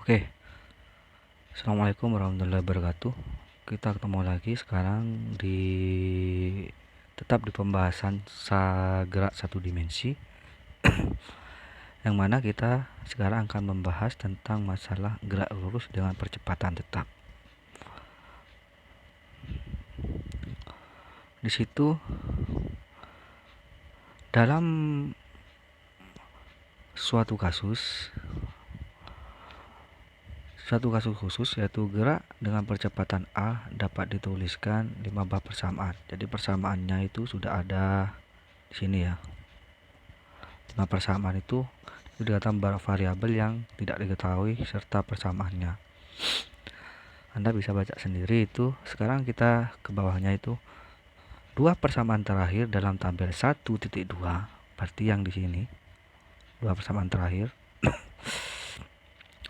Oke, Assalamualaikum warahmatullahi wabarakatuh. Kita ketemu lagi sekarang tetap di pembahasan gerak satu dimensi, yang mana kita sekarang akan membahas tentang masalah gerak lurus dengan percepatan tetap. Di situ dalam suatu kasus khusus, yaitu gerak dengan percepatan A dapat dituliskan 5 bab persamaan. Jadi persamaannya itu sudah ada di sini ya. 5 persamaan itu dikatakan variabel yang tidak diketahui serta persamaannya. Anda bisa baca sendiri itu. Sekarang kita ke bawahnya itu 2 persamaan terakhir dalam tabel 1.2, berarti yang di sini 2 persamaan terakhir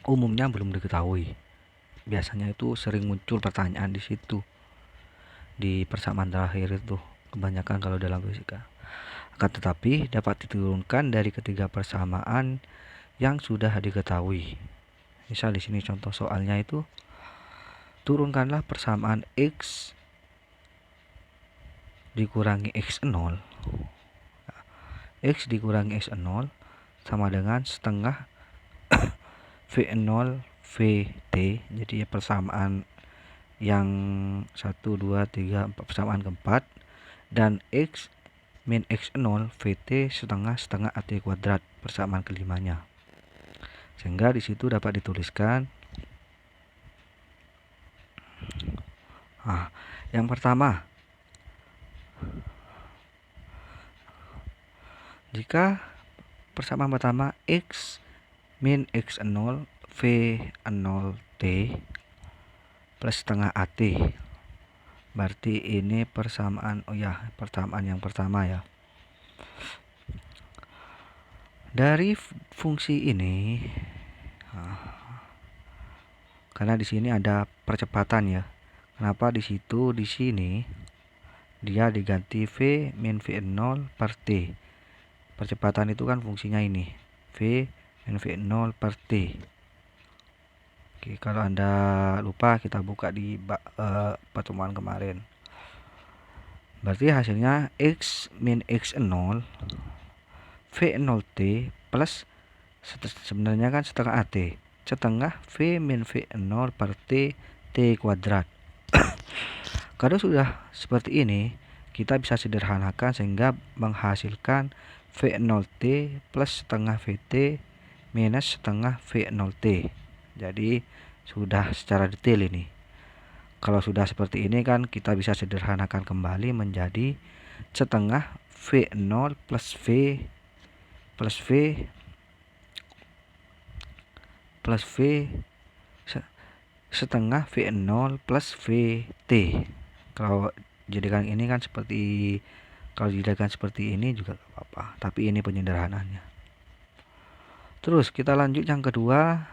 umumnya belum diketahui. Biasanya itu sering muncul pertanyaan di situ, di persamaan terakhir itu kebanyakan kalau dalam fisika. Akan tetapi dapat diturunkan dari ketiga persamaan yang sudah diketahui. Misal di sini contoh soalnya itu, turunkanlah persamaan X dikurangi X0. X dikurangi X0 sama dengan setengah V0 VT. Jadi persamaan yang 1, 2, 3, 4, persamaan keempat. Dan X min X0 VT setengah AT kuadrat, persamaan kelimanya. Sehingga di situ dapat dituliskan, yang pertama, jika persamaan pertama X min X0 V0T plus setengah AT, berarti ini persamaan persamaan yang pertama ya. Dari fungsi ini, karena di sini ada percepatan ya. Kenapa di sini dia diganti V min V0 per T. Percepatan itu kan fungsinya ini, V min V0 per T. Oke, kalau Anda lupa kita buka di pertemuan kemarin. Berarti hasilnya X min X0 V0T plus sebenarnya kan setengah AT, setengah V min V0 per T kuadrat. Kalau sudah seperti ini, kita bisa sederhanakan sehingga menghasilkan V0T plus setengah VT minus setengah V0T. Jadi sudah secara detail ini. Kalau sudah seperti ini kan kita bisa sederhanakan kembali menjadi setengah V0 plus V setengah V0 plus VT. Kalau jadikan ini kan kalau dijadikan seperti ini juga gak apa-apa, tapi ini penyederhanaannya. Terus kita lanjut yang kedua,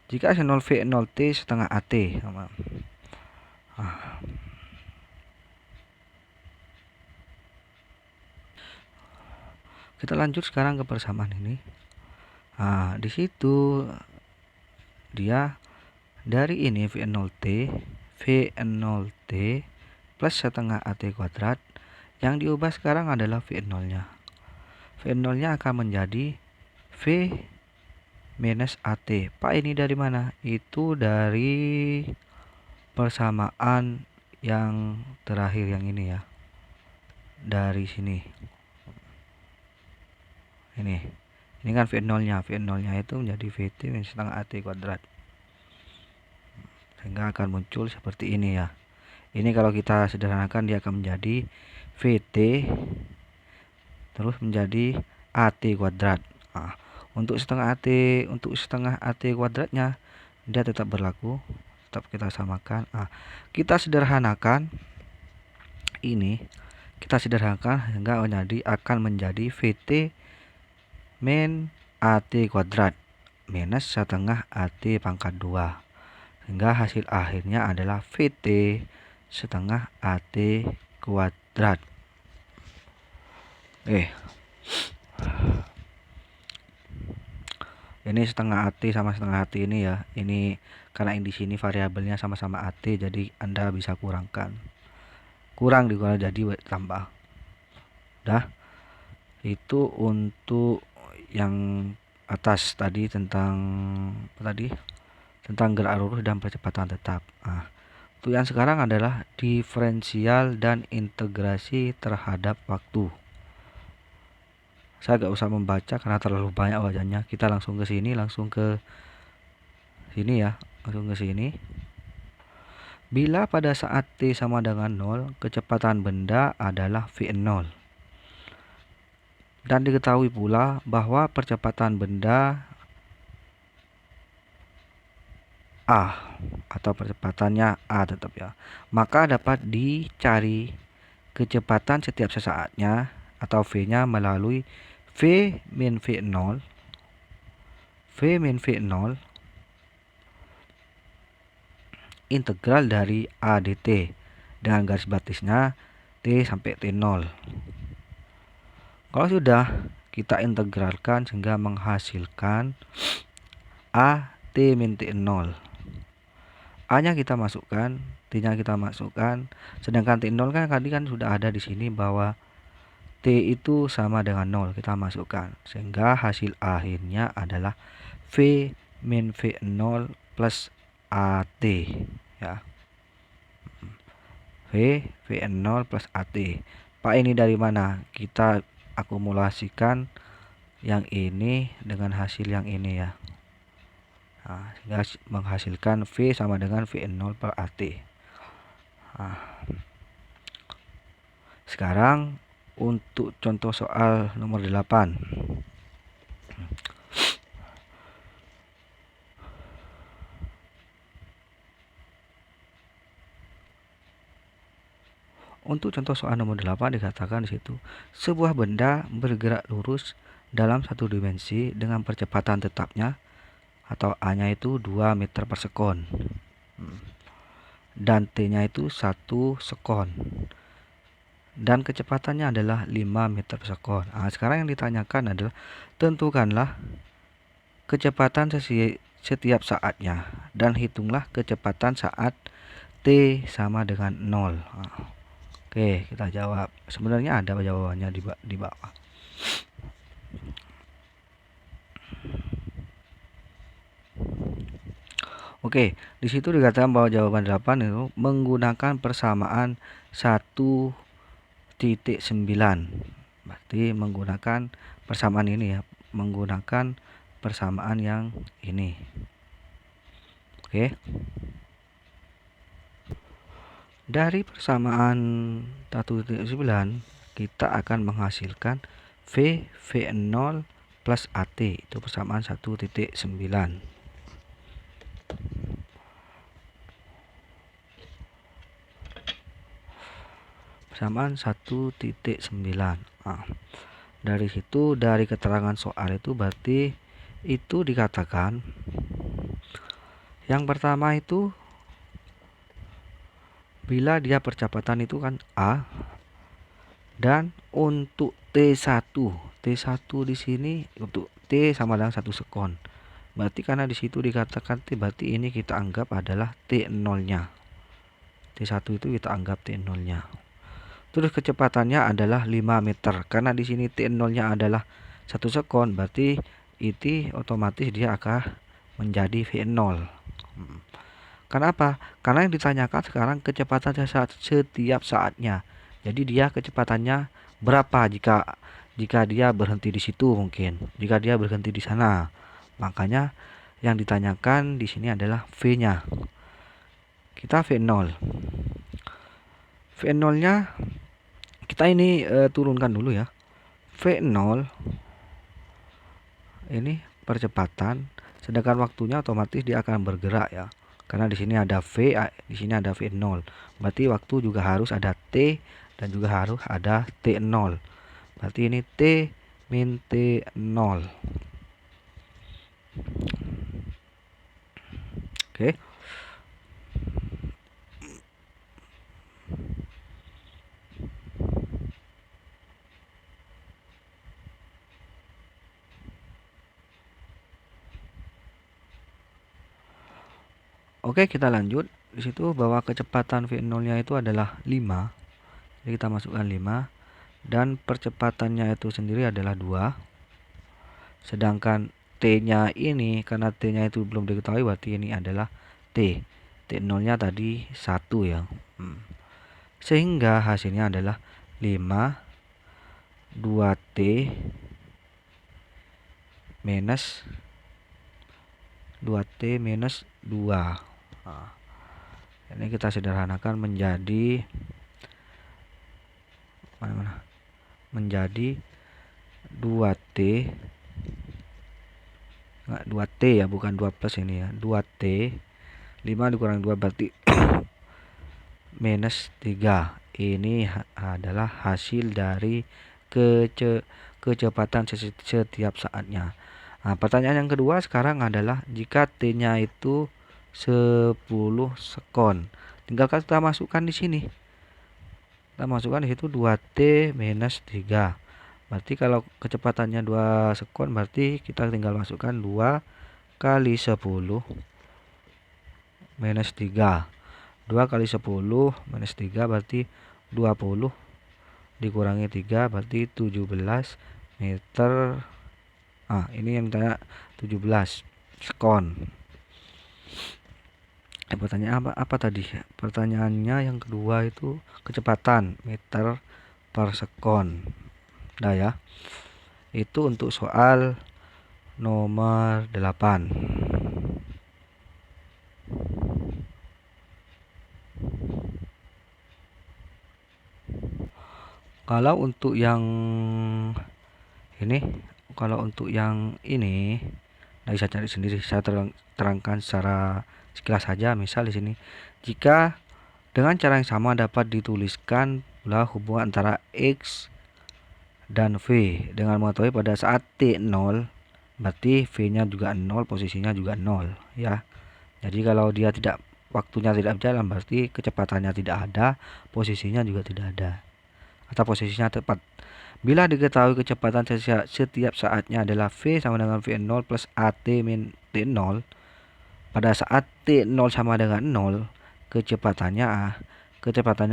jika S0 V0T setengah AT sama kita lanjut sekarang ke persamaan ini. Di situ dia dari ini V0T plus setengah AT kuadrat, yang diubah sekarang adalah V0-nya. V0-nya akan menjadi V minus AT. Pak, ini dari mana? Itu dari persamaan yang terakhir yang ini ya. Dari sini. Ini kan V0-nya. V0-nya itu menjadi VT minus setengah AT kuadrat. Sehingga akan muncul seperti ini ya. Ini kalau kita sederhanakan dia akan menjadi VT terus menjadi AT kuadrat. Untuk setengah AT kuadratnya dia tetap berlaku, tetap kita samakan. Kita sederhanakan ini, sehingga akan menjadi VT min AT kuadrat minus setengah AT pangkat 2. Sehingga hasil akhirnya adalah VT setengah AT kuadrat. Ini setengah AT sama setengah AT ini ya. Ini karena yang di sini variabelnya sama-sama AT, jadi Anda bisa kurangkan. Kurang dikurangi jadi tambah. Dah. Itu untuk yang atas tadi tentang apa tadi? Tentang gerak lurus dan percepatan tetap. Nah, untuk yang sekarang adalah diferensial dan integrasi terhadap waktu. Saya gak usah membaca karena terlalu banyak wajahnya. Kita langsung ke sini, langsung ke sini ya, langsung ke sini. Bila pada saat T sama dengan 0, kecepatan benda adalah V0. Dan diketahui pula bahwa percepatan benda A atau percepatannya A tetap ya. Maka dapat dicari kecepatan setiap sesaatnya atau V-nya melalui V min V0 integral dari A dt dengan garis batasnya T sampai T0. Kalau sudah kita integralkan sehingga menghasilkan A T min T0. A-nya kita masukkan, T-nya kita masukkan, sedangkan T0 kan tadi kan sudah ada di sini bahwa T itu sama dengan 0, kita masukkan. Sehingga hasil akhirnya adalah V min V0 plus AT ya. V0 plus AT. Pak, ini dari mana? Kita akumulasikan yang ini dengan hasil yang ini ya. Nah, sehingga menghasilkan V sama dengan V0 per AT. Nah, sekarang untuk contoh soal nomor 8. Untuk contoh soal nomor 8 dikatakan di situ, sebuah benda bergerak lurus dalam satu dimensi dengan percepatan tetapnya atau A-nya itu 2 meter per sekon. Dan T-nya itu 1 sekon. Dan kecepatannya adalah 5 meter per sekon. Nah, sekarang yang ditanyakan adalah tentukanlah kecepatan setiap saatnya dan hitunglah kecepatan saat T sama dengan 0. Nah, oke, kita jawab. Sebenarnya ada jawabannya di bawah. Oke, di situ dikatakan bahwa jawaban 8 itu menggunakan persamaan 1,9. Berarti menggunakan persamaan ini ya, menggunakan persamaan yang ini. Oke. Dari persamaan 1,9 kita akan menghasilkan V0 plus AT, itu persamaan 1,9. Persamaan 1,9. Nah, dari situ, dari keterangan soal itu berarti itu dikatakan yang pertama itu bila dia percepatan itu kan A, dan untuk T1 di sini untuk T sama dengan 1 sekon. Berarti karena di situ dikatakan T, berarti ini kita anggap adalah T0-nya. T1 itu kita anggap T0-nya. Terus kecepatannya adalah 5 meter. Karena di sini T0-nya adalah 1 sekon, berarti itu otomatis dia akan menjadi V0. Kenapa? Karena yang ditanyakan sekarang kecepatan setiap saatnya. Jadi dia kecepatannya berapa jika dia berhenti di situ mungkin. Jika dia berhenti di sana. Makanya yang ditanyakan di sini adalah V-nya. Kita V0. V0-nya kita ini turunkan dulu ya. V0 ini percepatan, sedangkan waktunya otomatis dia akan bergerak ya. Karena di sini ada V, di sini ada V0. Berarti waktu juga harus ada T dan juga harus ada T0. Berarti ini T min T0. Oke. Oke, kita lanjut. Di situ bahwa kecepatan V0 nya itu adalah 5. Jadi kita masukkan 5 dan percepatannya itu sendiri adalah 2. Sedangkan T-nya ini karena T-nya itu belum diketahui, berarti ini adalah T. T0 nya tadi 1 ya. Sehingga hasilnya adalah 5 2T minus 2T minus 2. Nah, ini kita sederhanakan menjadi menjadi 2T, enggak, 2T ya, bukan 2 plus ini ya, 2T 5 dikurangi 2 berarti minus 3. Ini adalah hasil dari kecepatan setiap saatnya. Nah, pertanyaan yang kedua sekarang adalah jika T-nya itu 10 sekon. Tinggal kita masukkan di sini. Kita masukkan di situ 2T minus 3. Berarti kalau kecepatannya 2 sekon, berarti kita tinggal masukkan 2 kali 10 minus 3. 2 kali 10 minus 3 berarti 20 dikurangi 3 berarti 17 meter. Ini yang tanya 17 sekon. Pertanyaan apa tadi? Pertanyaannya yang kedua itu kecepatan meter per sekon. Nah ya. Itu untuk soal nomor 8. Kalau untuk yang ini, nah, bisa cari sendiri. Saya terangkan secara sekilas saja. Misal di sini, jika dengan cara yang sama dapat dituliskan pula hubungan antara X dan V dengan mengetahui pada saat T0 berarti V-nya juga 0, posisinya juga 0 ya. Jadi kalau dia waktunya tidak berjalan berarti kecepatannya tidak ada, posisinya juga tidak ada, atau posisinya tepat. Bila diketahui kecepatan setiap saatnya adalah V sama dengan V0 plus AT min T0, pada saat T0 sama dengan 0, kecepatannya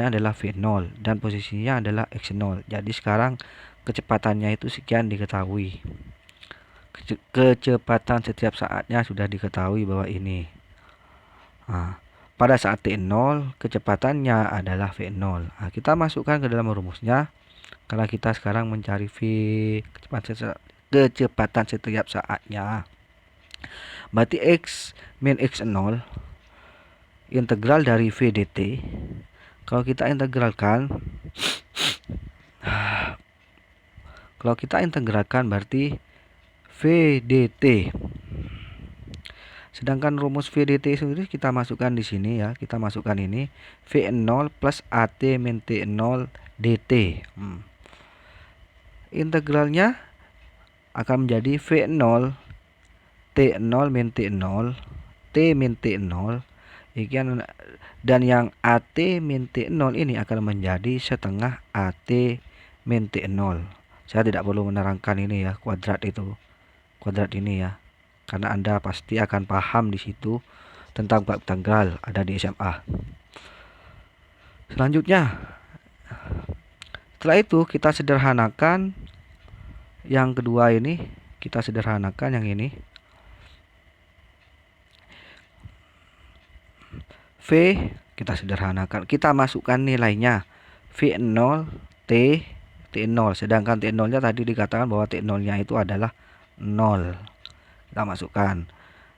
adalah V0 dan posisinya adalah X0. Jadi sekarang kecepatannya itu sekian diketahui. Kecepatan setiap saatnya sudah diketahui bahwa ini. Pada saat T0 kecepatannya adalah V0. Kita masukkan ke dalam rumusnya. Karena kita sekarang mencari V kecepatan setiap saatnya. Berarti X min X0 integral dari V dt. Kalau kita integralkan berarti V dt. Sedangkan rumus V dt sendiri kita masukkan di sini ya. Kita masukkan ini V0 plus AT min T0 dt. Integralnya akan menjadi V0 T0 min T0 T min T0 dan yang AT min T0 ini akan menjadi setengah AT min T0. Saya tidak perlu menerangkan ini ya, kuadrat ini ya, karena Anda pasti akan paham di situ tentang bab integral, ada di SMA. Selanjutnya, setelah itu kita sederhanakan yang kedua ini, kita sederhanakan yang ini. V kita sederhanakan, kita masukkan nilainya V0 T0, sedangkan T0 nya tadi dikatakan bahwa T0 nya itu adalah 0. Kita masukkan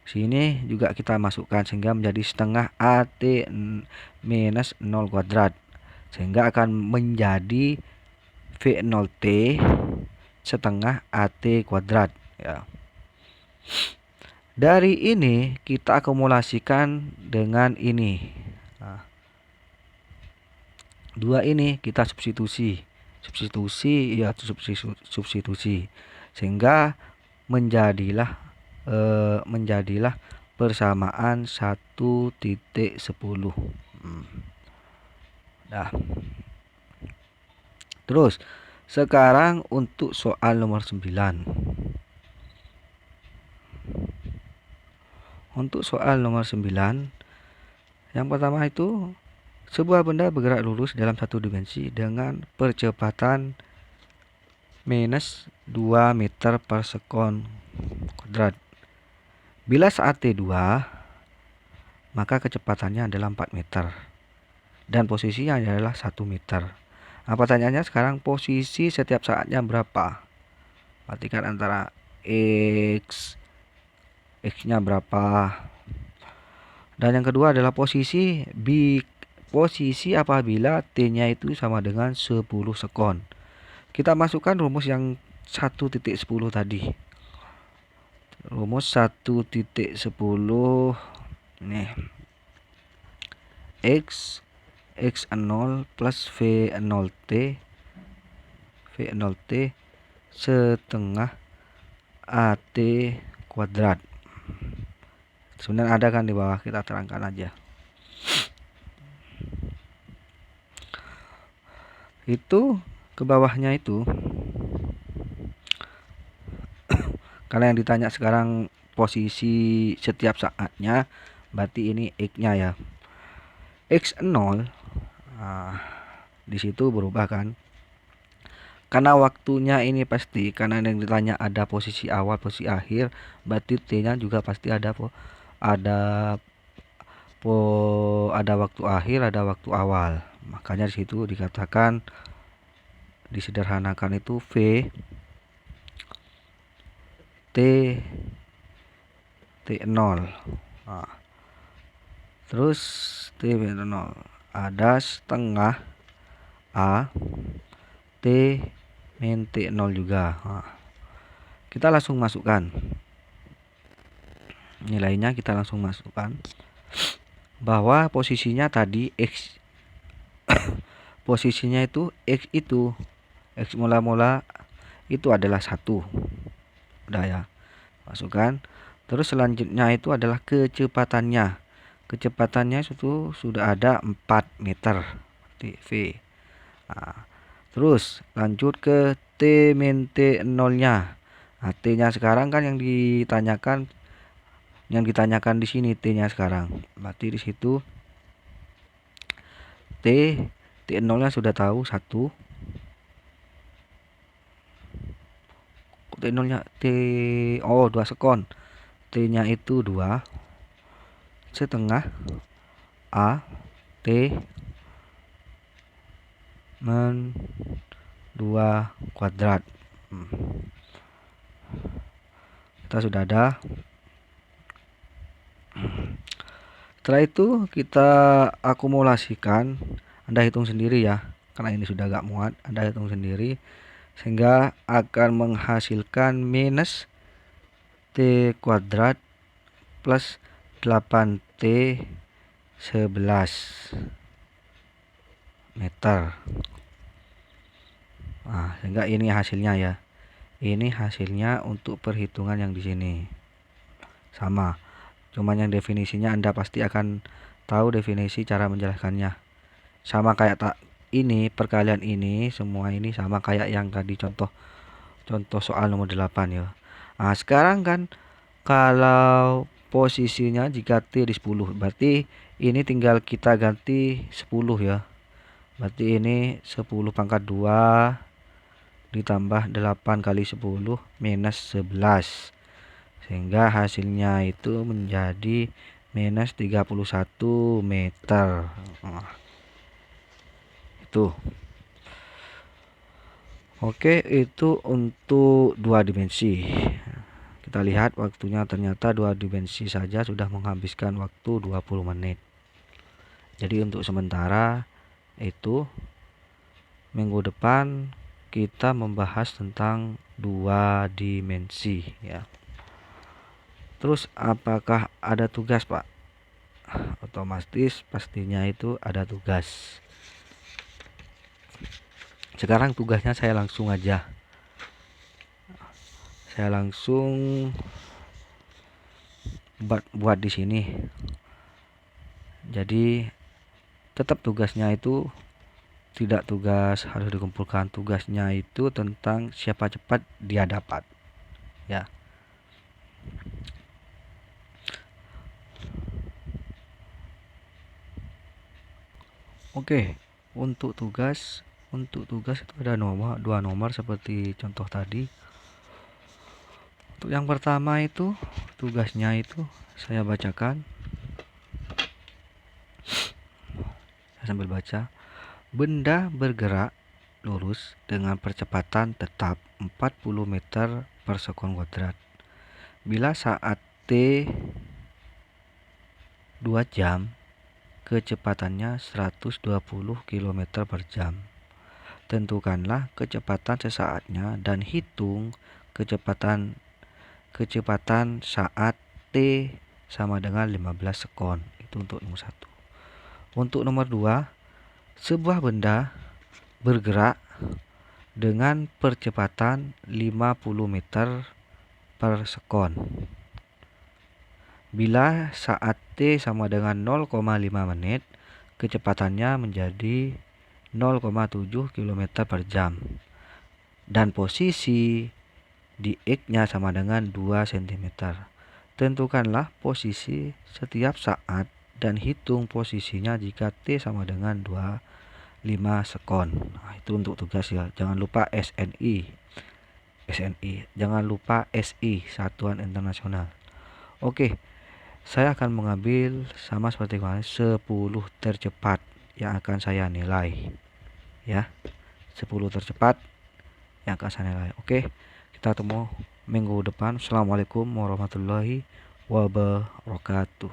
sini juga, kita masukkan sehingga menjadi setengah AT minus 0 kuadrat, sehingga akan menjadi V0T setengah AT kuadrat ya. Dari ini kita akumulasikan dengan ini. Dua ini kita substitusi sehingga menjadilah persamaan 1.10. Nah, terus sekarang untuk soal nomor 9. Untuk soal nomor 9 Yang pertama itu sebuah benda bergerak lurus dalam satu dimensi dengan percepatan minus 2 meter per sekon kuadrat. Bila saat T2, maka kecepatannya adalah 4 meter dan posisinya adalah 1 meter. Pertanyaannya sekarang posisi setiap saatnya berapa? Perhatikan antara X-nya berapa. Dan yang kedua adalah posisi apabila T-nya itu sama dengan 10 sekon. Kita masukkan rumus yang 1.10 tadi. Rumus 1.10 nih. X0 plus V0T setengah AT kuadrat. Sebenarnya ada kan di bawah, kita terangkan aja. Itu ke bawahnya itu karena yang ditanya sekarang posisi setiap saatnya, berarti ini X-nya ya. X0 di situ berubah kan. Karena waktunya ini pasti, karena yang ditanya ada posisi awal, posisi akhir, berarti T-nya juga pasti ada waktu akhir, ada waktu awal. Makanya di situ dikatakan, disederhanakan itu V T0. Terus T0 ada setengah A T min T0 juga. Kita langsung masukkan nilainya, kita langsung masukkan bahwa posisinya tadi X posisinya itu X mula-mula itu adalah 1. Udah ya, masukkan. Terus selanjutnya itu adalah kecepatannya. Kecepatannya itu sudah ada 4 meter V. Terus lanjut ke T min T0 nya. T-nya sekarang kan yang ditanyakan di sini T-nya sekarang. Berarti di situ T0 nya sudah tahu 1. T0 nya 2 sekon. T-nya itu 2 setengah A T min 2 kuadrat. Kita sudah ada. Setelah itu kita akumulasikan. Anda hitung sendiri ya, karena ini sudah agak muat. Anda hitung sendiri sehingga akan menghasilkan minus T kuadrat plus 8T 11 meter. Sehingga ini hasilnya ya. Ini hasilnya untuk perhitungan yang di sini. Sama. Cuman yang definisinya Anda pasti akan tahu definisi cara menjelaskannya. Sama kayak ini perkalian ini, semua ini sama kayak yang tadi contoh soal nomor 8 ya. Sekarang kan kalau posisinya jika T di 10, berarti ini tinggal kita ganti 10 ya. Berarti ini 10 pangkat 2 ditambah 8 kali 10 minus 11. Sehingga hasilnya itu menjadi minus 31 meter. Itu. Oke, itu untuk 2 dimensi. Kita lihat waktunya, ternyata 2 dimensi saja sudah menghabiskan waktu 20 menit. Jadi untuk sementara itu minggu depan kita membahas tentang 2 dimensi ya. Terus apakah ada tugas, Pak? Otomatis pastinya itu ada tugas. Sekarang tugasnya saya langsung aja. Saya langsung buat di sini. Jadi tetap tugasnya itu tidak tugas harus dikumpulkan. Tugasnya itu tentang siapa cepat dia dapat. Ya. Oke, untuk tugas itu ada dua nomor seperti contoh tadi. Untuk yang pertama itu tugasnya itu saya bacakan, saya sambil baca. Benda bergerak lurus dengan percepatan tetap 40 meter per sekon kuadrat. Bila saat T 2 jam, kecepatannya 120 km per jam. Tentukanlah kecepatan sesaatnya dan hitung kecepatan saat T sama dengan 15 sekon. Itu untuk nomor 1. Untuk nomor 2, sebuah benda bergerak dengan percepatan 50 meter per sekon. Bila saat T sama dengan 0,5 menit, kecepatannya menjadi 0,7 km per jam. Dan posisi di X-nya sama dengan 2 cm. Tentukanlah posisi setiap saat dan hitung posisinya jika T sama dengan 25 sekon. Nah, itu untuk tugas ya. Jangan lupa SNI. Jangan lupa SI, Satuan Internasional. Oke, saya akan mengambil sama seperti kemarin 10 tercepat yang akan saya nilai. Ya, 10 tercepat yang akan saya nilai. Oke, kita temu minggu depan. Assalamualaikum warahmatullahi wabarakatuh.